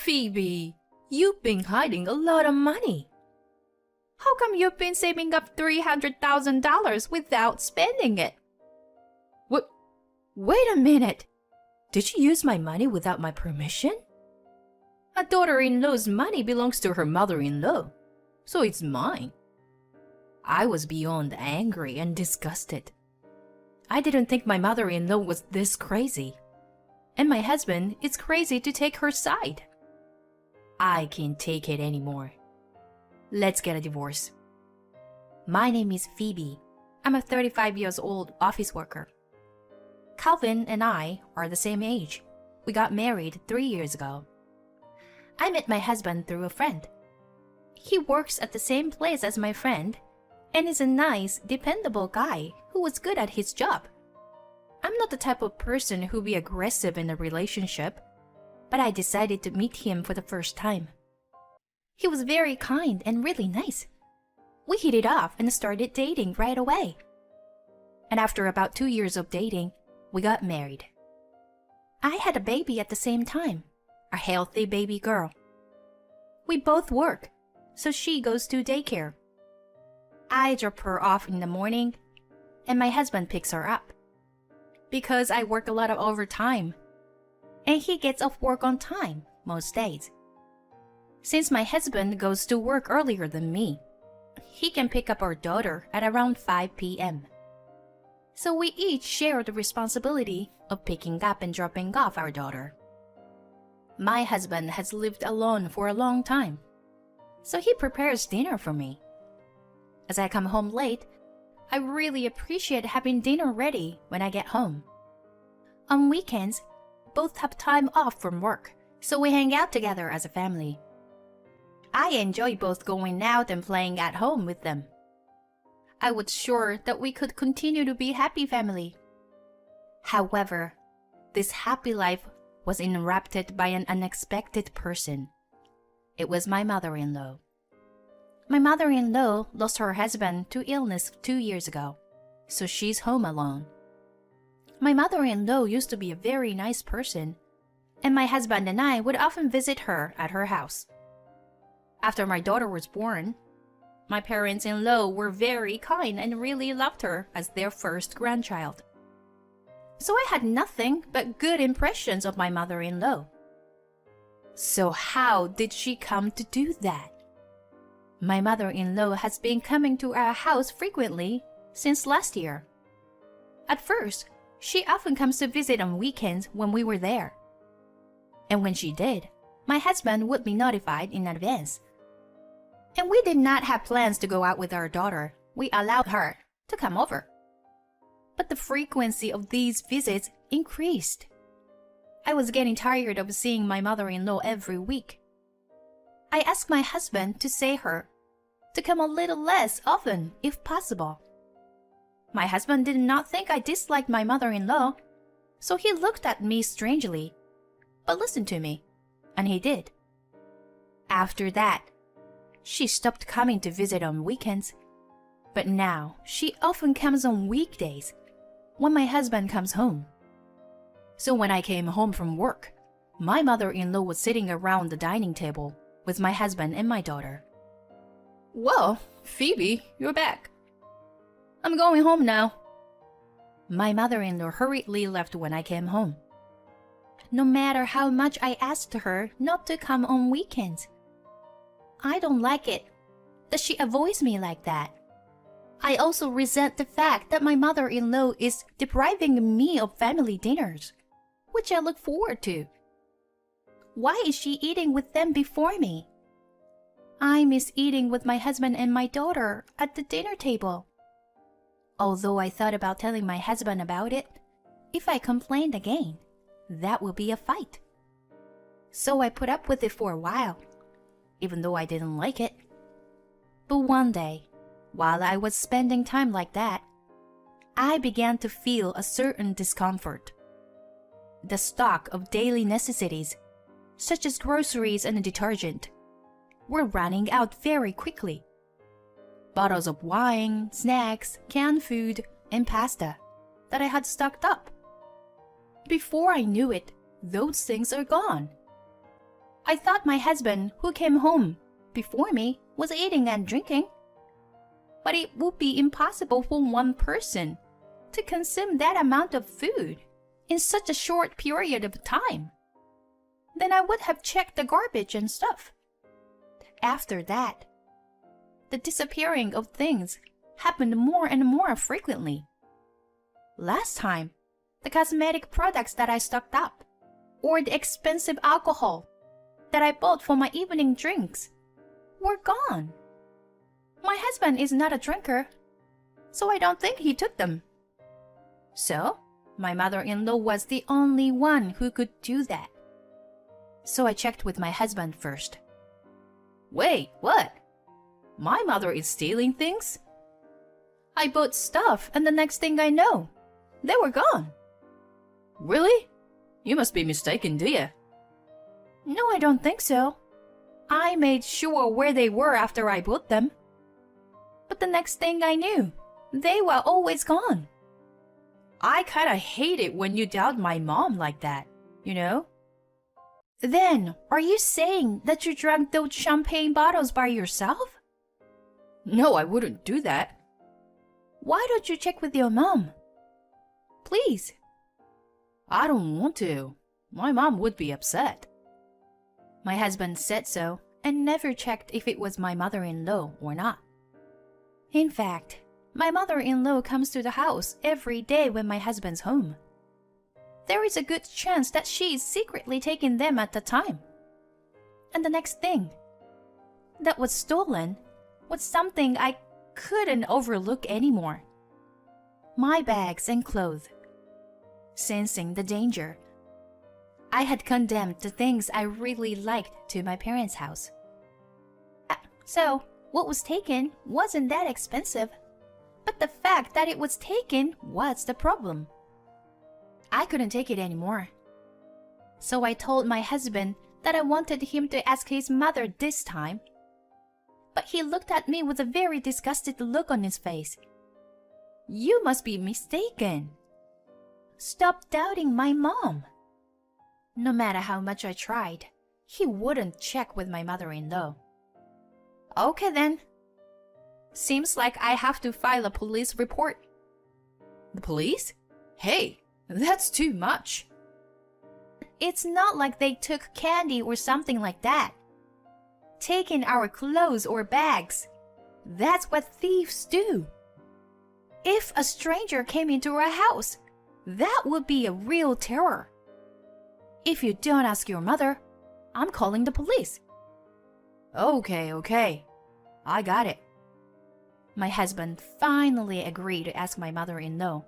Phoebe, you've been hiding a lot of money. How come you've been saving up $300,000 without spending it? What? Wait a minute. Did you use my money without my permission? A daughter-in-law's money belongs to her mother-in-law, so it's mine. I was beyond angry and disgusted. I didn't think my mother-in-law was this crazy. And my husband is crazy to take her side. I can't take it anymore. Let's get a divorce. My name is Phoebe. I'm a 35-year-old office worker. Calvin and I are the same age. We got married 3 years ago. I met my husband through a friend. He works at the same place as my friend and is a nice, dependable guy who was good at his job. I'm not the type of person who'd be aggressive in a relationship, but I decided to meet him for the first time. He was very kind and really nice. We hit it off and started dating right away. And after about 2 years of dating, we got married. I had a baby at the same time, a healthy baby girl. We both work, so she goes to daycare. I drop her off in the morning, and my husband picks her up. Because I work a lot of overtime, and he gets off work on time most days. Since my husband goes to work earlier than me, he can pick up our daughter at around 5 p.m. So we each share the responsibility of picking up and dropping off our daughter. My husband has lived alone for a long time, so he prepares dinner for me. As I come home late, I really appreciate having dinner ready when I get home. On weekends, both have time off from work, so we hang out together as a family. I enjoy both going out and playing at home with them. I was sure that we could continue to be a happy family. However, this happy life was interrupted by an unexpected person. It was my mother-in-law. My mother-in-law lost her husband to illness 2 years ago, so she's home alone. My mother-in-law used to be a very nice person, and my husband and I would often visit her at her house. After my daughter was born, my parents-in-law were very kind and really loved her as their first grandchild. So I had nothing but good impressions of my mother-in-law. So how did she come to do that? My mother-in-law has been coming to our house frequently since last year. At first, she often comes to visit on weekends when we were there. And when she did, my husband would be notified in advance. And we did not have plans to go out with our daughter. We allowed her to come over. But the frequency of these visits increased. I was getting tired of seeing my mother-in-law every week. I asked my husband to say her to come a little less often if possible. My husband did not think I disliked my mother-in-law, so he looked at me strangely, but listened to me, and he did. After that, she stopped coming to visit on weekends, but now she often comes on weekdays when my husband comes home. So when I came home from work, my mother-in-law was sitting around the dining table with my husband and my daughter. "Well, Phoebe, you're back. I'm going home now." My mother-in-law hurriedly left when I came home. No matter how much I asked her not to come on weekends. I don't like it that she avoids me like that. I also resent the fact that my mother-in-law is depriving me of family dinners, which I look forward to. Why is she eating with them before me? I miss eating with my husband and my daughter at the dinner table. Although I thought about telling my husband about it, if I complained again, that would be a fight. So I put up with it for a while, even though I didn't like it. But one day, while I was spending time like that, I began to feel a certain discomfort. The stock of daily necessities, such as groceries and detergent, were running out very quickly. Bottles of wine, snacks, canned food, and pasta that I had stocked up. Before I knew it, those things are gone. I thought my husband, who came home before me, was eating and drinking. But it would be impossible for one person to consume that amount of food in such a short period of time. Then I would have checked the garbage and stuff. After that, the disappearing of things happened more and more frequently. Last time, the cosmetic products that I stocked up, or the expensive alcohol that I bought for my evening drinks, were gone. My husband is not a drinker, so I don't think he took them. So, my mother-in-law was the only one who could do that. So I checked with my husband first. Wait, what? My mother is stealing things? I bought stuff, and the next thing I know, they were gone. Really? You must be mistaken, dear. No, I don't think so. I made sure where they were after I bought them. But the next thing I knew, they were always gone. I kinda hate it when you doubt my mom like that, you know? Then, are you saying that you drank those champagne bottles by yourself? No, I wouldn't do that. Why don't you check with your mom? Please. I don't want to. My mom would be upset. My husband said so and never checked if it was my mother-in-law or not. In fact, my mother-in-law comes to the house every day when my husband's home. There is a good chance that she is secretly taking them at the time. And the next thing that was stolen was something I couldn't overlook anymore. My bags and clothes. Sensing the danger, I had condemned the things I really liked to my parents' house. So, what was taken wasn't that expensive, but the fact that it was taken was the problem. I couldn't take it anymore. So I told my husband that I wanted him to ask his mother this time. But he looked at me with a very disgusted look on his face. You must be mistaken. Stop doubting my mom. No matter how much I tried, he wouldn't check with my mother-in-law. Okay then. Seems like I have to file a police report. The police? Hey, that's too much. It's not like they took candy or something like that. Taking our clothes or bags. That's what thieves do. If a stranger came into our house, that would be a real terror. If you don't ask your mother, I'm calling the police. Okay. I got it. My husband finally agreed to ask my mother-in-law,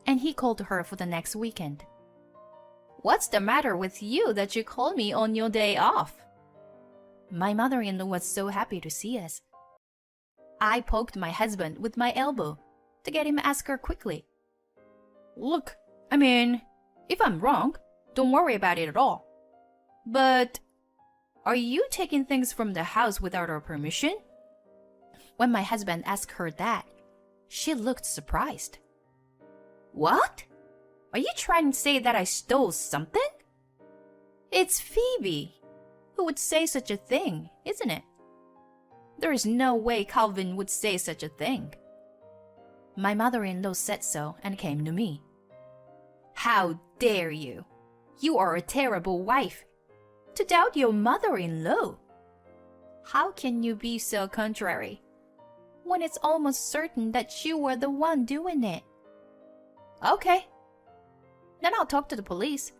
and he called her for the next weekend. What's the matter with you that you called me on your day off? My mother-in-law was so happy to see us. I poked my husband with my elbow to get him to ask her quickly. Look, if I'm wrong, don't worry about it at all. But are you taking things from the house without our permission? When my husband asked her that, she looked surprised. What? Are you trying to say that I stole something? It's Phoebe who would say such a thing, isn't it? There is no way Calvin would say such a thing. My mother-in-law said so and came to me. How dare you? You are a terrible wife. To doubt your mother-in-law. How can you be so contrary when it's almost certain that you were the one doing it? Okay. Then I'll talk to the police.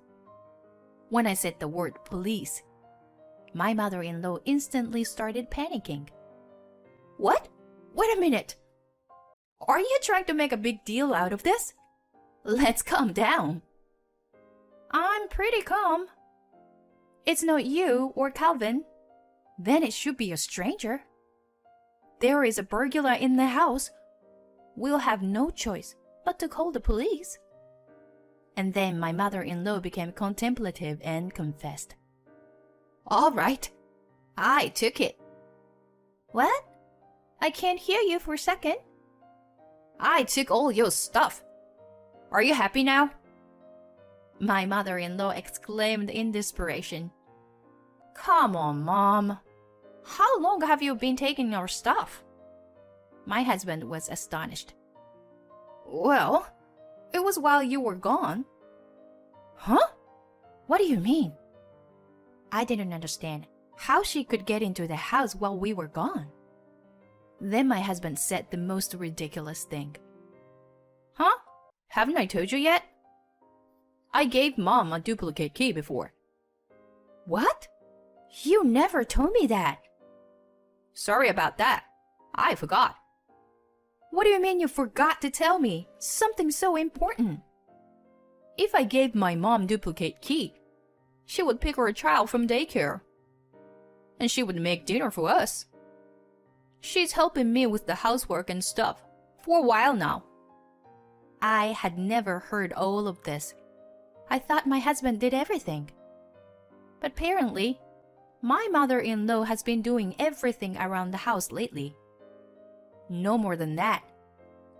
When I said the word police, my mother-in-law instantly started panicking. What? Wait a minute. Are you trying to make a big deal out of this? Let's calm down. I'm pretty calm. It's not you or Calvin. Then it should be a stranger. There is a burglar in the house. We'll have no choice but to call the police. And then my mother-in-law became contemplative and confessed. All right, I took it. What? I can't hear you for a second. I took all your stuff. Are you happy now? My mother-in-law exclaimed in desperation. Come on, Mom. How long have you been taking our stuff? My husband was astonished. Well, it was while you were gone. Huh? What do you mean? I didn't understand how she could get into the house while we were gone. Then my husband said the most ridiculous thing. Huh? Haven't I told you yet? I gave Mom a duplicate key before. What? You never told me that. Sorry about that. I forgot. What do you mean you forgot to tell me something so important? If I gave my mom duplicate key, she would pick her child from daycare. And she would make dinner for us. She's helping me with the housework and stuff for a while now. I had never heard all of this. I thought my husband did everything. But apparently, my mother-in-law has been doing everything around the house lately. No more than that.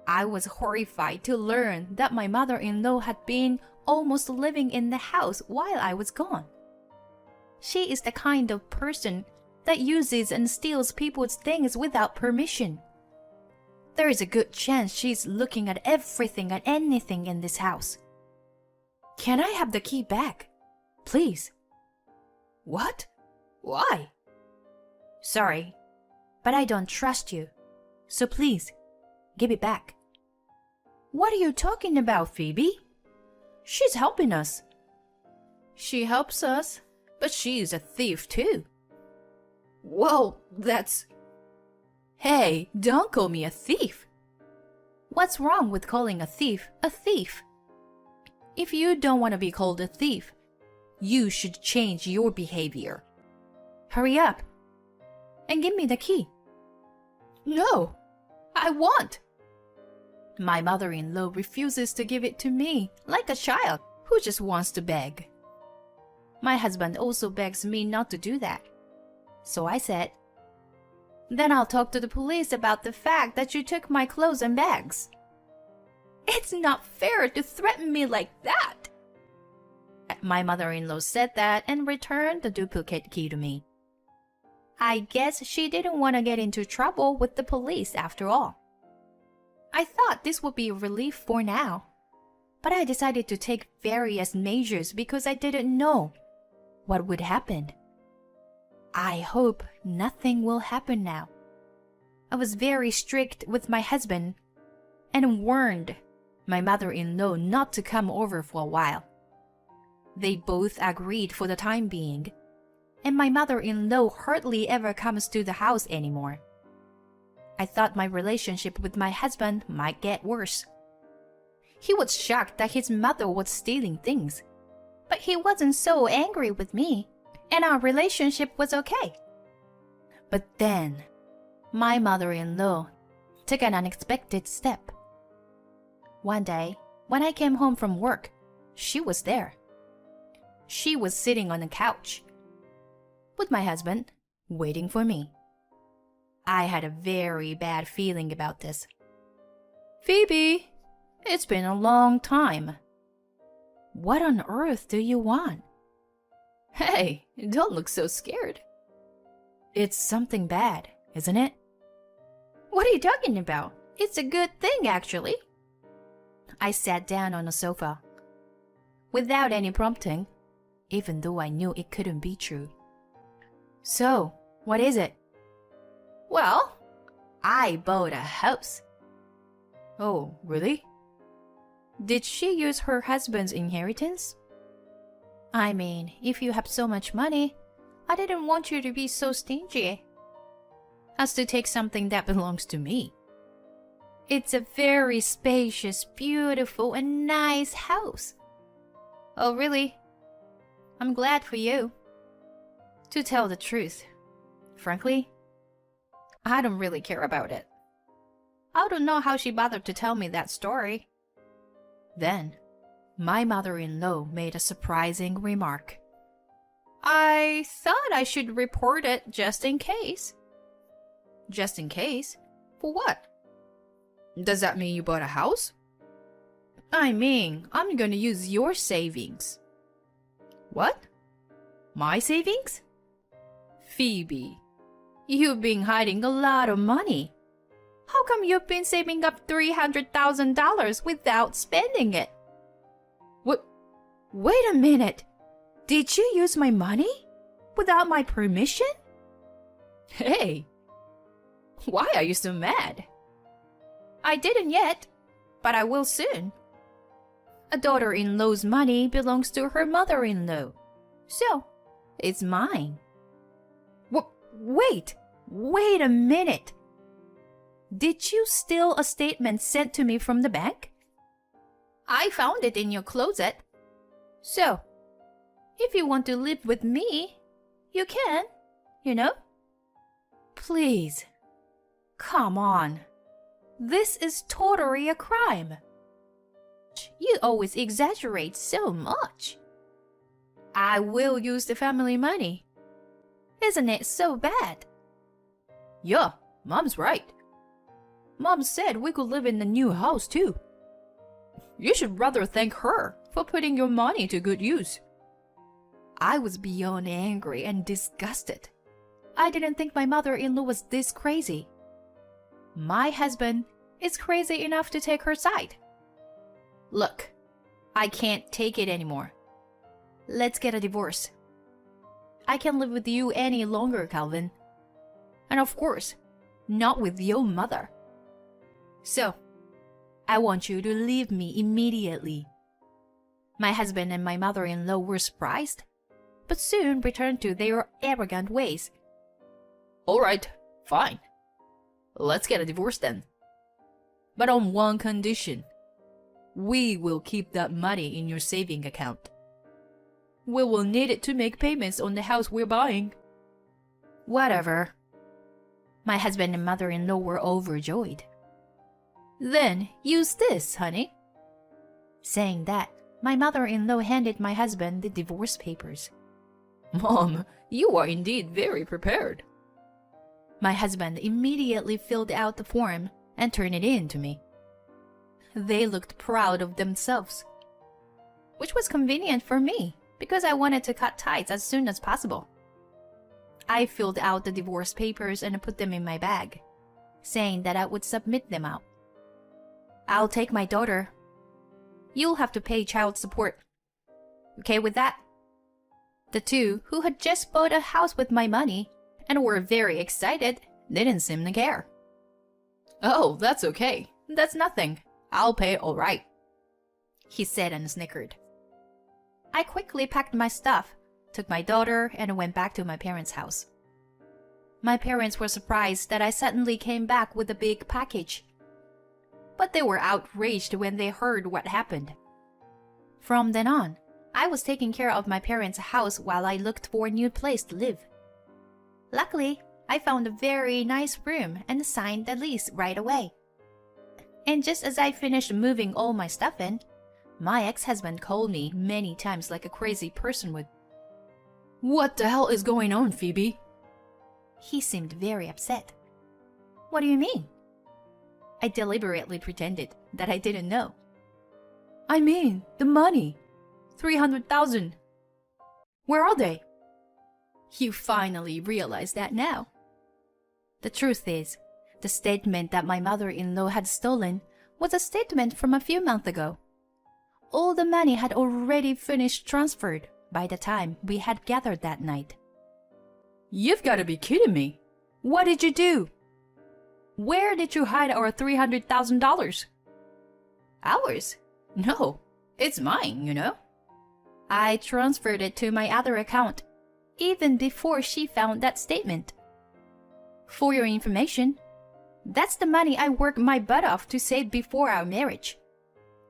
I was horrified to learn that my mother-in-law had been almost living in the house while I was gone. She is the kind of person that uses and steals people's things without permission. There is a good chance she's looking at everything and anything in this house. Can I have the key back? Please. What? Why? Sorry, but I don't trust you. So please, give it back. What are you talking about, Phoebe? She's helping us. She helps us, but she's a thief too. Well, that's... Hey, don't call me a thief. What's wrong with calling a thief a thief? If you don't want to be called a thief, you should change your behavior. Hurry up and give me the key. No, I won't. My mother-in-law refuses to give it to me like a child who just wants to beg. My husband also begs me not to do that. So I said, then I'll talk to the police about the fact that you took my clothes and bags. It's not fair to threaten me like that. My mother-in-law said that and returned the duplicate key to me. I guess she didn't want to get into trouble with the police after all. I thought this would be a relief for now, but I decided to take various measures because I didn't know what would happen. I hope nothing will happen now. I was very strict with my husband and warned my mother-in-law not to come over for a while. They both agreed for the time being, and my mother-in-law hardly ever comes to the house anymore. I thought my relationship with my husband might get worse. He was shocked that his mother was stealing things, but he wasn't so angry with me, and our relationship was okay. But then, my mother-in-law took an unexpected step. One day, when I came home from work, she was there. She was sitting on a couch with my husband, waiting for me. I had a very bad feeling about this. Phoebe, it's been a long time. What on earth do you want? Hey, don't look so scared. It's something bad, isn't it? What are you talking about? It's a good thing, actually. I sat down on a sofa. Without any prompting, even though I knew it couldn't be true. So, what is it? Well, I bought a house. Oh, really? Did she use her husband's inheritance? I mean, if you have so much money, I didn't want you to be so stingy as to take something that belongs to me. It's a very spacious, beautiful, and nice house. Oh, really? I'm glad for you. To tell the truth, frankly, I don't really care about it. I don't know how she bothered to tell me that story. Then, my mother-in-law made a surprising remark. I thought I should report it just in case. Just in case? For what? Does that mean you bought a house? I mean, I'm gonna use your savings. What? My savings? Phoebe, you've been hiding a lot of money. How come you've been saving up $300,000 without spending it? What? Wait a minute. Did you use my money? Without my permission? Hey, why are you so mad? I didn't yet, but I will soon. A daughter-in-law's money belongs to her mother-in-law, so it's mine. Wait a minute. Did you steal a statement sent to me from the bank? I found it in your closet. So, if you want to live with me, you can, you know? Please, come on. This is totally a crime. You always exaggerate so much. I will use the family money. Isn't it so bad? Yeah, Mom's right. Mom said we could live in the new house too. You should rather thank her for putting your money to good use. I was beyond angry and disgusted. I didn't think my mother-in-law was this crazy. My husband is crazy enough to take her side. Look, I can't take it anymore. Let's get a divorce. I can't live with you any longer, Calvin. And of course, not with your mother. So, I want you to leave me immediately. My husband and my mother-in-law were surprised, but soon returned to their arrogant ways. All right, fine. Let's get a divorce then. But on one condition. We will keep that money in your saving account. We will need it to make payments on the house we're buying. Whatever. My husband and mother-in-law were overjoyed. Then use this, honey. Saying that, my mother-in-law handed my husband the divorce papers. Mom, you are indeed very prepared. My husband immediately filled out the form and turned it in to me. They looked proud of themselves, which was convenient for me because I wanted to cut ties as soon as possible. I filled out the divorce papers and put them in my bag, saying that I would submit them out. I'll take my daughter. You'll have to pay child support. Okay with that? The two, who had just bought a house with my money and were very excited, didn't seem to care. Oh, that's okay. That's nothing. I'll pay all right, he said and snickered. I quickly packed my stuff, took my daughter, and went back to my parents' house. My parents were surprised that I suddenly came back with a big package. But they were outraged when they heard what happened. From then on, I was taking care of my parents' house while I looked for a new place to live. Luckily, I found a very nice room and signed the lease right away. And just as I finished moving all my stuff in, my ex-husband called me many times like a crazy person would. What the hell is going on, Phoebe? He seemed very upset. What do you mean? I deliberately pretended that I didn't know. I mean, the money. 300,000. Where are they? You finally realize that now. The truth is, the statement that my mother-in-law had stolen was a statement from a few months ago. All the money had already finished transferred by the time we had gathered that night. You've got to be kidding me. What did you do? Where did you hide our $300,000? Ours? No, it's mine, you know. I transferred it to my other account, even before she found that statement. For your information, that's the money I worked my butt off to save before our marriage.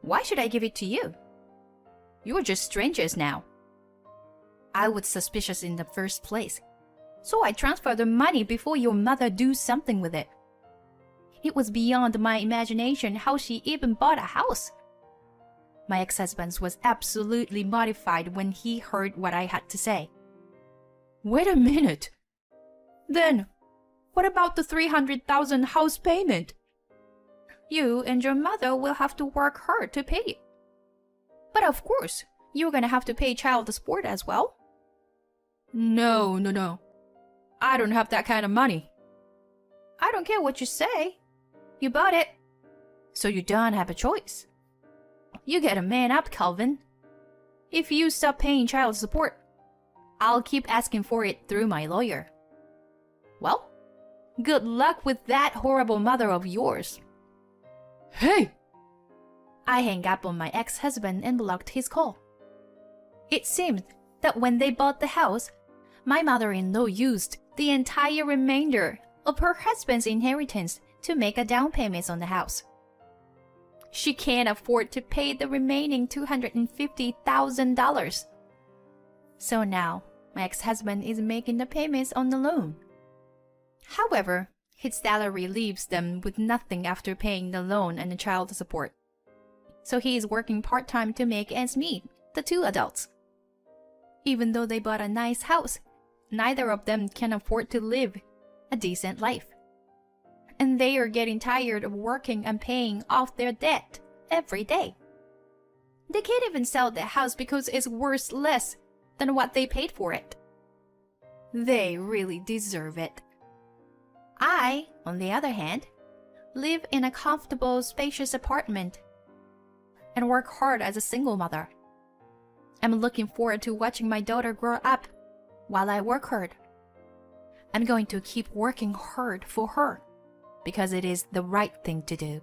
Why should I give it to you? You are just strangers now. I was suspicious in the first place, so I transferred the money before your mother do something with it. It was beyond my imagination how she even bought a house. My ex-husband was absolutely mortified when he heard what I had to say. Wait a minute. Then, what about the 300,000 house payment? You and your mother will have to work hard to pay it. But of course, you're gonna have to pay child support as well. No. I don't have that kind of money. I don't care what you say. You bought it. So you don't have a choice. You get a man up, Calvin. If you stop paying child support, I'll keep asking for it through my lawyer. Well, good luck with that horrible mother of yours. Hey! I hang up on my ex-husband and blocked his call. It seemed that when they bought the house, my mother-in-law used the entire remainder of her husband's inheritance to make a down payment on the house. She can't afford to pay the remaining $250,000. So now, my ex-husband is making the payments on the loan. However, his salary leaves them with nothing after paying the loan and the child support. So he is working part-time to make ends meet, the two adults. Even though they bought a nice house, neither of them can afford to live a decent life. And they are getting tired of working and paying off their debt every day. They can't even sell their house because it's worth less than what they paid for it. They really deserve it. I, on the other hand, live in a comfortable, spacious apartment and work hard as a single mother. I'm looking forward to watching my daughter grow up while I work hard. I'm going to keep working hard for her because it is the right thing to do.